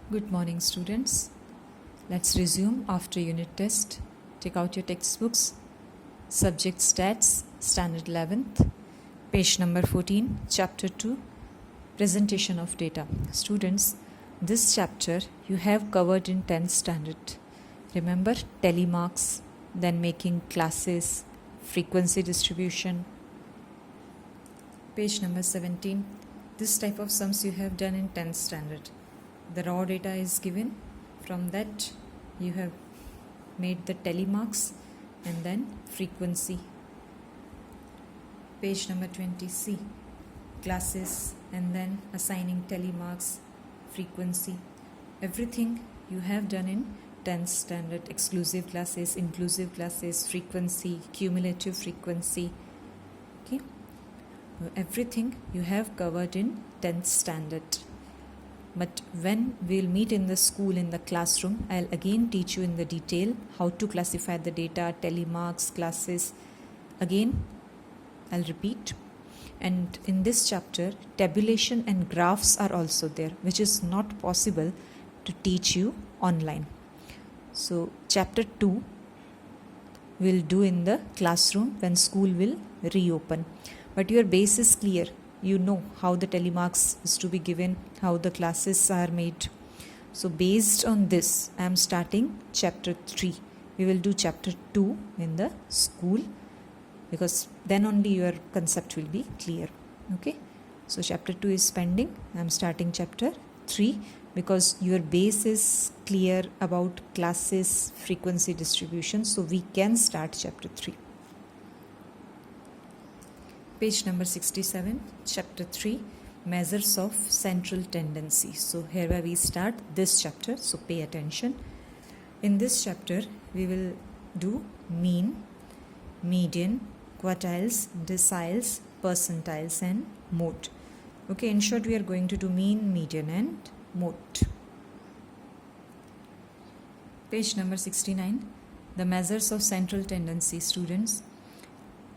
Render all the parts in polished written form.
Good morning, students. Let's resume after unit test. Take out your textbooks. Subject Stats, Standard 11th, page number 14, Chapter 2, Presentation of Data. Students, this chapter you have covered in 10th standard. Remember telemarks, then making classes, frequency distribution. Page number 17. This type of sums you have done in 10th standard. The raw data is given. From that you have made the telemarks and then frequency. Page number 20C, classes and then assigning telemarks, frequency. Everything you have done in 10th standard. Exclusive classes, inclusive classes, frequency, cumulative frequency. Okay, everything you have covered in 10th standard. But when we'll meet in the school, in the classroom, I'll again teach you in the detail how to classify the data, telemarks, classes. Again, I'll repeat. And in this chapter, tabulation and graphs are also there, which is not possible to teach you online. So, chapter 2 we'll do in the classroom when school will reopen. But your base is clear. You know how the telemarks is to be given, how the classes are made. So based on this, I am starting chapter 3. We will do chapter 2 in the school because then only your concept will be clear. Okay. So chapter 2 is pending. I am starting chapter 3 because your base is clear about classes, frequency distribution. So we can start chapter 3. Page number 67, chapter 3, measures of central tendency. So here where we start this chapter, so pay attention. In this chapter, we will do mean, median, quartiles, deciles, percentiles and mode. Okay, in short, we are going to do mean, median and mode. Page number 69, the measures of central tendency, students.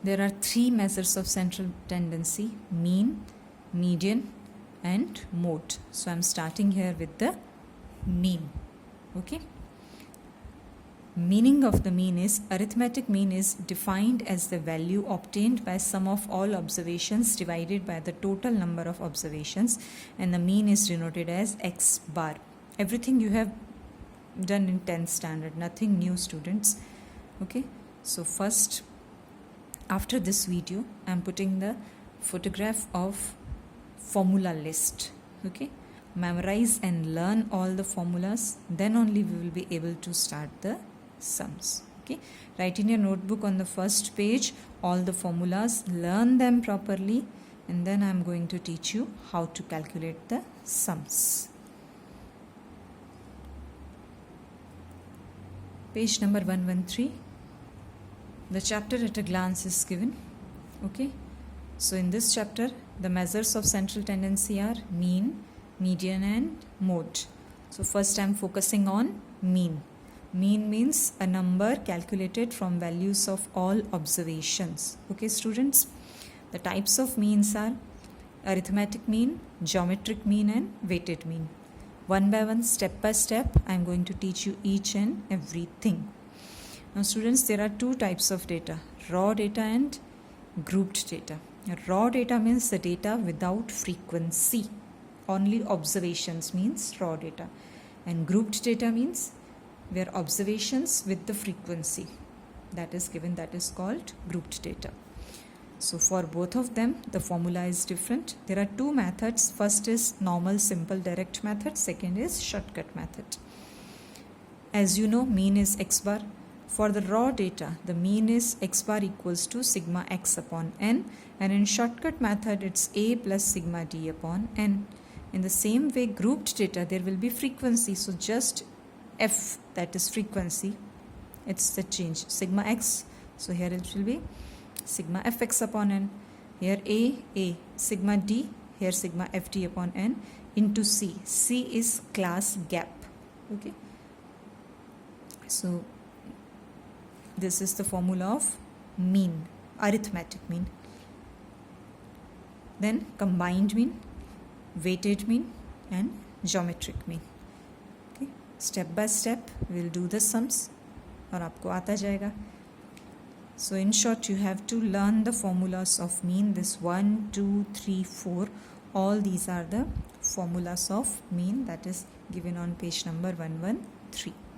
There are 3 measures of central tendency: mean, median and mode. So I am starting here with the mean. Okay. Meaning of the mean is, arithmetic mean is defined as the value obtained by sum of all observations divided by the total number of observations, and the mean is denoted as x bar. Everything you have done in 10th standard, nothing new, students. Okay. So first, after this video, I am putting the photograph of formula list. Okay, memorize and learn all the formulas. Then only we will be able to start the sums. Okay, write in your notebook on the first page all the formulas. Learn them properly, and then I am going to teach you how to calculate the sums. Page number 113. The chapter at a glance is given. Okay. So in this chapter, the measures of central tendency are mean, median and mode. So first I am focusing on mean. Mean means a number calculated from values of all observations. Okay, students. The types of means are arithmetic mean, geometric mean and weighted mean. One by one, step by step, I am going to teach you each and everything. Now students, there are 2 types of data, raw data and grouped data. Raw data means the data without frequency, only observations means raw data, and grouped data means where observations with the frequency that is given, that is called grouped data. So for both of them, the formula is different. There are 2 methods. First is normal simple direct method, second is shortcut method. As you know, mean is x bar. For the raw data, the mean is x bar equals to sigma x upon n, and in shortcut method it's a plus sigma d upon n. In the same way, grouped data, there will be frequency, so just f, that is frequency, it's the change, sigma x, so here it will be sigma fx upon n, here a, sigma d, here sigma fd upon n, into c is class gap. Okay, so this is the formula of mean, arithmetic mean. Then combined mean, weighted mean and geometric mean. Step by step will do the sums और आपको आता जाएगा. So in short, you have to learn the formulas of mean. This 1, 2, 3, 4. All these are the formulas of mean that is given on page number 113.